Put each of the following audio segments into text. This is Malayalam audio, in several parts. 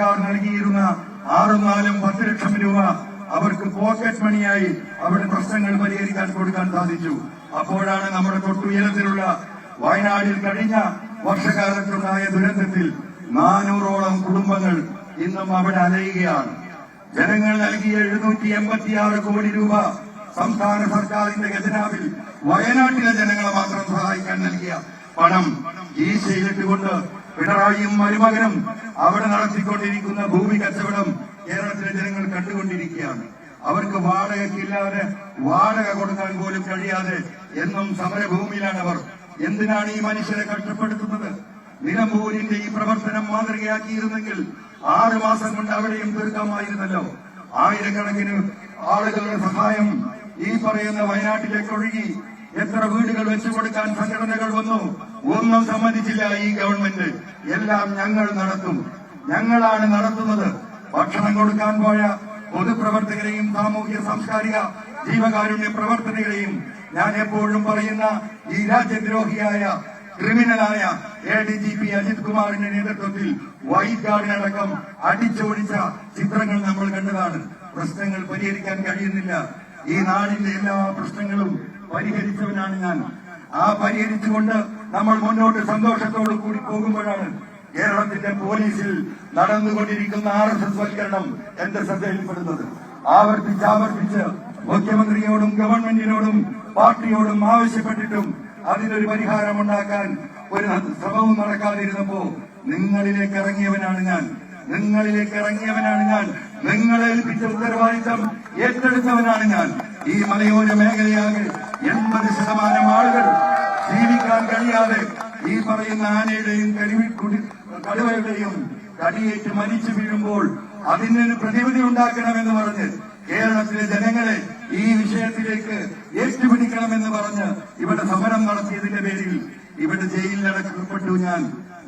സർക്കാർ നൽകിയിരുന്ന 6-10 ലക്ഷം രൂപ അവർക്ക് പോക്കറ്റ് മണിയായി അവരുടെ പ്രശ്നങ്ങൾ പരിഹരിക്കാൻ കൊടുക്കാൻ സാധിച്ചു. അപ്പോഴാണ് നമ്മുടെ തൊട്ടുയരത്തിലുള്ള വയനാടിൽ കഴിഞ്ഞ വർഷകാലത്തുണ്ടായ ദുരന്തത്തിൽ 400ഓളം കുടുംബങ്ങൾ ഇന്നും അവിടെ അലയുകയാണ്. ജനങ്ങൾ നൽകിയ 786 കോടി രൂപ സംസ്ഥാന സർക്കാരിന്റെ ഖജനാവിൽ വയനാട്ടിലെ ജനങ്ങളെ മാത്രം സഹായിക്കാൻ നൽകിയ പണം കീശയിലിട്ടുകൊണ്ട് പിണറായിയും മരുമകനും അവിടെ നടത്തിക്കൊണ്ടിരിക്കുന്ന ഭൂമി കച്ചവടം കേരളത്തിലെ ജനങ്ങൾ കണ്ടുകൊണ്ടിരിക്കുകയാണ്. അവർക്ക് വാടകയ്ക്കില്ലാതെ വാടക കൊടുക്കാൻ പോലും കഴിയാതെ എന്നും സമരഭൂമിയിലാണ് അവർ. എന്തിനാണ് ഈ മനുഷ്യരെ കഷ്ടപ്പെടുത്തുന്നത്? നിലമ്പൂരിന്റെ ഈ പ്രവർത്തനം മാതൃകയാക്കിയിരുന്നെങ്കിൽ 6 മാസം കൊണ്ട് അവിടെയും തീർക്കാമായിരുന്നല്ലോ. ആയിരക്കണക്കിന് ആളുകളുടെ സഹായം ഈ പറയുന്ന വയനാട്ടിലേക്ക് ഒഴുകി. എത്ര വീടുകൾ വെച്ചുകൊടുക്കാൻ സംഘടനകൾ വന്നു, ഒന്നും സമ്മതിച്ചില്ല ഈ ഗവൺമെന്റ്. എല്ലാം ഞങ്ങൾ നടത്തും, ഞങ്ങളാണ് നടത്തുന്നത്. ഭക്ഷണം കൊടുക്കാൻ പോയ പൊതുപ്രവർത്തകരെയും സാമൂഹ്യ സാംസ്കാരിക ജീവകാരുണ്യ പ്രവർത്തകരെയും ഞാൻ എപ്പോഴും പറയുന്ന ഈ രാജ്യദ്രോഹിയായ ക്രിമിനലായ ADGP അജിത് കുമാറിന്റെ നേതൃത്വത്തിൽ വൈറ്റ് ഗാർഡിനടക്കം അടിച്ചോടിച്ച ചിത്രങ്ങൾ നമ്മൾ കണ്ടതാണ്. പ്രശ്നങ്ങൾ പരിഹരിക്കാൻ കഴിയുന്നില്ല. ഈ നാടിന്റെ എല്ലാ പ്രശ്നങ്ങളും പരിഹരിച്ചവനാണ് ഞാൻ. ആ പരിഹരിച്ചുകൊണ്ട് നമ്മൾ മുന്നോട്ട് സന്തോഷത്തോടു കൂടി പോകുമ്പോഴാണ് കേരളത്തിന്റെ പോലീസിൽ നടന്നുകൊണ്ടിരിക്കുന്ന RSS വൽക്കരണം എന്റെ ശ്രദ്ധയിൽപ്പെടുന്നത്. ആവർത്തിച്ച് മുഖ്യമന്ത്രിയോടും ഗവൺമെന്റിനോടും പാർട്ടിയോടും ആവശ്യപ്പെട്ടിട്ടും അതിനൊരു പരിഹാരമുണ്ടാക്കാൻ ഒരു ശ്രമവും നടക്കാതിരുന്നപ്പോ നിങ്ങളിലേക്ക് ഇറങ്ങിയവനാണ് ഞാൻ. നിങ്ങളെ ഏൽപ്പിച്ച ഉത്തരവാദിത്തം ഏറ്റെടുത്തവനാണ് ഞാൻ. ഈ മലയോര മേഖലയാകെ 80% ആളുകൾ ജീവിക്കാൻ കഴിയാതെ ഈ പറയുന്ന ആനയുടെയും കടുവയുടെയും കടിയേറ്റ് മരിച്ചു വീഴുമ്പോൾ അതിനൊരു പ്രതിവിധി ഉണ്ടാക്കണമെന്ന് പറഞ്ഞ് കേരളത്തിലെ ജനങ്ങളെ ഈ വിഷയത്തിലേക്ക് ഏറ്റുപിടിക്കണമെന്ന് പറഞ്ഞ് ഇവിടെ സമരം നടത്തിയതിന്റെ പേരിൽ ഇവിടെ ജയിലിലടക്കപ്പെട്ടു.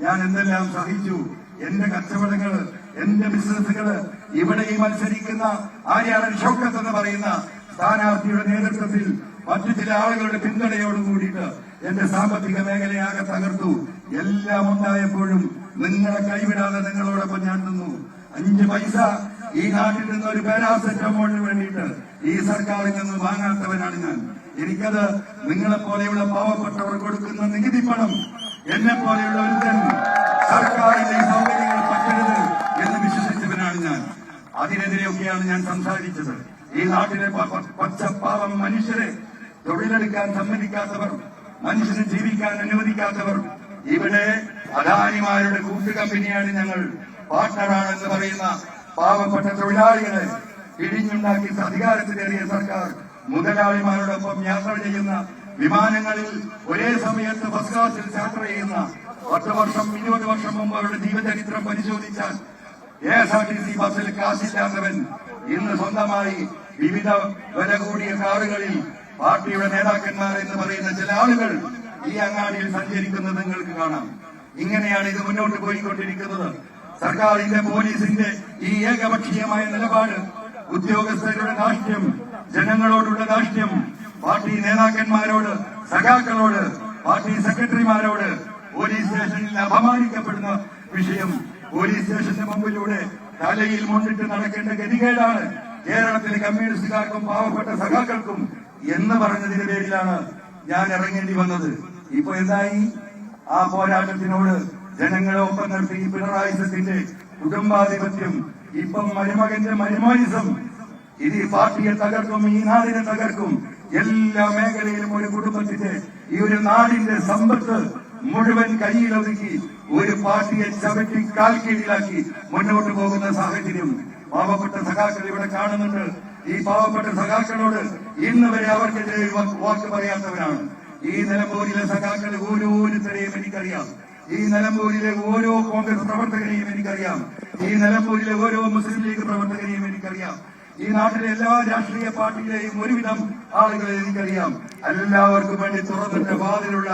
ഞാൻ എന്തെല്ലാം സഹിച്ചു. എന്റെ കച്ചവടങ്ങള്, എന്റെ ബിസിനസ്സുകള്, ഇവിടെ ഈ മത്സരിക്കുന്ന ആര്യാടൻ ഷൗക്കത്ത് എന്ന് പറയുന്ന സ്ഥാനാർത്ഥിയുടെ നേതൃത്വത്തിൽ മറ്റു ചില ആളുകളുടെ പിന്തുണയോടുകൂടിയിട്ട് എന്റെ സാമ്പത്തിക മേഖലയാകെ തകർത്തു. എല്ലാം ഉണ്ടായപ്പോഴും നിങ്ങളെ കൈവിടാതെ നിങ്ങളോടൊപ്പം ഞാൻ നിന്നു. 5 പൈസ ഈ നാട്ടിൽ നിന്ന് ഒരു പാരാസെറ്റമോളിന് വേണ്ടിയിട്ട് ഈ സർക്കാരിൽ നിന്ന് വാങ്ങാത്തവനാണ് ഞാൻ. എനിക്കത് നിങ്ങളെപ്പോലെയുള്ള പാവപ്പെട്ടവർ കൊടുക്കുന്ന നികുതി പണം എന്നെ പോലെയുള്ള ഒരുത്തൻ സർക്കാരിന്റെ സൗകര്യങ്ങൾ പറ്റരുത് എന്ന് വിശ്വസിച്ചവനാണ് ഞാൻ. അതിനെതിരെയൊക്കെയാണ് ഞാൻ സംസാരിച്ചത്. ഈ നാട്ടിലെ പച്ചപ്പാവം മനുഷ്യരെ തൊഴിലെടുക്കാൻ സമ്മതിക്കാത്തവർ, മനുഷ്യന് ജീവിക്കാൻ അനുവദിക്കാത്തവർ, ഇവിടെ അദാനിമാരുടെ കൂട്ടുകമ്പനിയാണ് ഞങ്ങൾ, പാർട്ണറാണെന്ന് പറയുന്ന പാവപ്പെട്ട തൊഴിലാളികളെ ഇടിഞ്ഞുണ്ടാക്കി അധികാരത്തിലേറിയ സർക്കാർ മുതലാളിമാരോടൊപ്പം യാത്ര ചെയ്യുന്ന വിമാനങ്ങളിൽ ഒരേ സമയത്ത് ഫസ്റ്റ് ക്ലാസിൽ യാത്ര ചെയ്യുന്ന 10 വർഷം 20 വർഷം മുമ്പ് അവരുടെ ജീവചരിത്രം പരിശോധിച്ചാൽ KSRTC ബസ്സിൽ കാശില്ലാത്തവൻ ഇന്ന് സ്വന്തമായി വിവിധ വില കൂടിയ കാറുകളിൽ പാർട്ടിയുടെ നേതാക്കന്മാർ എന്ന് പറയുന്ന ചില ആളുകൾ ഈ അങ്ങാടിയിൽ സഞ്ചരിക്കുന്നത് നിങ്ങൾക്ക് കാണാം. ഇങ്ങനെയാണ് ഇത് മുന്നോട്ട് പോയിക്കൊണ്ടിരിക്കുന്നത്. സർക്കാരിന്റെ പോലീസിന്റെ ഈ ഏകപക്ഷീയമായ നിലപാട്, ഉദ്യോഗസ്ഥരുടെ ധാർഷ്ട്യം, ജനങ്ങളോടുള്ള ധാർഷ്ട്യം, പാർട്ടി നേതാക്കന്മാരോട്, സഖാക്കളോട്, പാർട്ടി സെക്രട്ടറിമാരോട് പോലീസ് സ്റ്റേഷനിൽ അപമാനിക്കപ്പെടുന്ന വിഷയം, പോലീസ് സ്റ്റേഷന്റെ മുമ്പിലൂടെ തലയിൽ മുന്നിട്ട് നടക്കേണ്ട ഗതികേടാണ് കേരളത്തിലെ കമ്മ്യൂണിസ്റ്റുകാർക്കും പാവപ്പെട്ട സഖാക്കൾക്കും എന്ന് പറഞ്ഞതിന്റെ പേരിലാണ് ഞാൻ ഇറങ്ങേണ്ടി വന്നത്. ഇപ്പൊ എന്തായി? ആ പോരാട്ടത്തിനോട് ജനങ്ങളെ ഒപ്പം നിർത്തി പിണറായിസത്തിന്റെ കുടുംബാധിപത്യം, ഇപ്പം മരുമകന്റെ മരുമോനിസം, ഇത് ഈ പാർട്ടിയെ തകർക്കും, ഈ നാടിനെ തകർക്കും. എല്ലാ മേഖലയിലും ഒരു കുടുംബത്തിന്റെ, ഈ ഒരു നാടിന്റെ സമ്പത്ത് മുഴുവൻ കയ്യിലൊതുക്കി ഒരു പാർട്ടിയെ ചവിട്ടി കാൽക്കീഴിലാക്കി മുന്നോട്ട് പോകുന്ന സാഹചര്യം പാവപ്പെട്ട സഖാക്കൾ ഇവിടെ കാണുന്നുണ്ട്. ഈ പാവപ്പെട്ട സഖാക്കളോട് ഇന്ന് വരെ അവർക്കെതിരെ വാക്ക് പറയാത്തവരാണ്. ഈ നിലമ്പൂരിലെ സഖാക്കൾ ഓരോരുത്തരെയും എനിക്കറിയാം. ഈ നിലമ്പൂരിലെ ഓരോ കോൺഗ്രസ് പ്രവർത്തകരെയും എനിക്കറിയാം. ഈ നിലമ്പൂരിലെ ഓരോ മുസ്ലിം ലീഗ് പ്രവർത്തകരെയും എനിക്കറിയാം. ഈ നാട്ടിലെ എല്ലാ രാഷ്ട്രീയ പാർട്ടിയിലെയും ഒരുവിധം ആളുകളെ എനിക്കറിയാം. എല്ലാവർക്കും വേണ്ടി തുറന്നിട്ട വാതിലുള്ള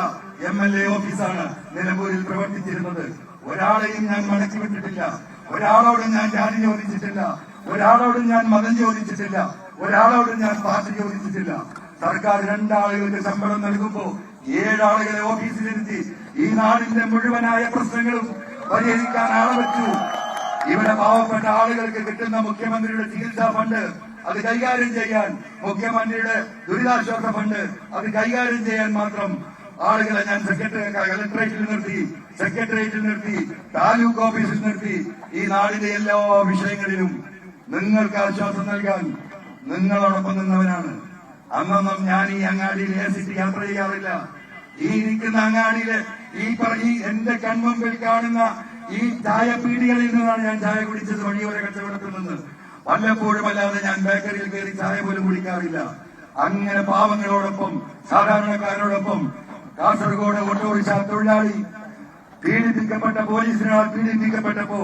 MLA ഓഫീസാണ് നിലമ്പൂരിൽ പ്രവർത്തിച്ചിരുന്നത്. ഒരാളെയും ഞാൻ മടക്കി വിട്ടിട്ടില്ല. ഒരാളോടും ഞാൻ ജാതി ചോദിച്ചിട്ടില്ല. ഒരാളോടും ഞാൻ മതം ചോദിച്ചിട്ടില്ല. ഒരാളോടും ഞാൻ പാർട്ടി ചോദിച്ചിട്ടില്ല. സർക്കാർ 2 ആളുകൾക്ക് ശമ്പളം നൽകുമ്പോ 7 ആളുകളെ ഓഫീസിലിരുത്തി ഈ നാടിന്റെ മുഴുവനായ പ്രശ്നങ്ങളും പരിഹരിക്കാൻ ആളെ വെച്ചു. ഇവിടെ പാവപ്പെട്ട ആളുകൾക്ക് കിട്ടുന്ന മുഖ്യമന്ത്രിയുടെ ചികിത്സാ ഫണ്ട് അത് കൈകാര്യം ചെയ്യാൻ, മുഖ്യമന്ത്രിയുടെ ദുരിതാശ്വാസ ഫണ്ട് അത് കൈകാര്യം ചെയ്യാൻ മാത്രം ആളുകളെ ഞാൻ കളക്ടറേറ്റിൽ നിർത്തി, സെക്രട്ടേറിയറ്റിൽ നിർത്തി, താലൂക്ക് ഓഫീസിൽ നിർത്തി ഈ നാടിന്റെ എല്ലാ വിഷയങ്ങളിലും നിങ്ങൾക്ക് ആശ്വാസം നൽകാൻ നിങ്ങളോടൊപ്പം നിന്നവനാണ്. അന്നൊന്നും ഞാൻ ഈ അങ്ങാടിയിൽ ACT യാത്ര ചെയ്യാറില്ല. ഈ നിൽക്കുന്ന അങ്ങാടിയില് ഈ എന്റെ കൺമുമ്പിൽ കാണുന്ന ഈ ചായപ്പീടികളിൽ നിന്നാണ് ഞാൻ ചായ കുടിച്ചത്. വഴിയോര കച്ചവടത്തിൽ നിന്ന് വല്ലപ്പോഴും അല്ലാതെ ഞാൻ ബേക്കറിയിൽ കയറി ചായ പോലും കുടിക്കാറില്ല. അങ്ങനെ പാവങ്ങളോടൊപ്പം, സാധാരണക്കാരോടൊപ്പം കാസർഗോഡ് ഓട്ടോറിക്ഷ തൊഴിലാളി പീഡിപ്പിക്കപ്പെട്ട, പോലീസിനാൽ പീഡിപ്പിക്കപ്പെട്ടപ്പോ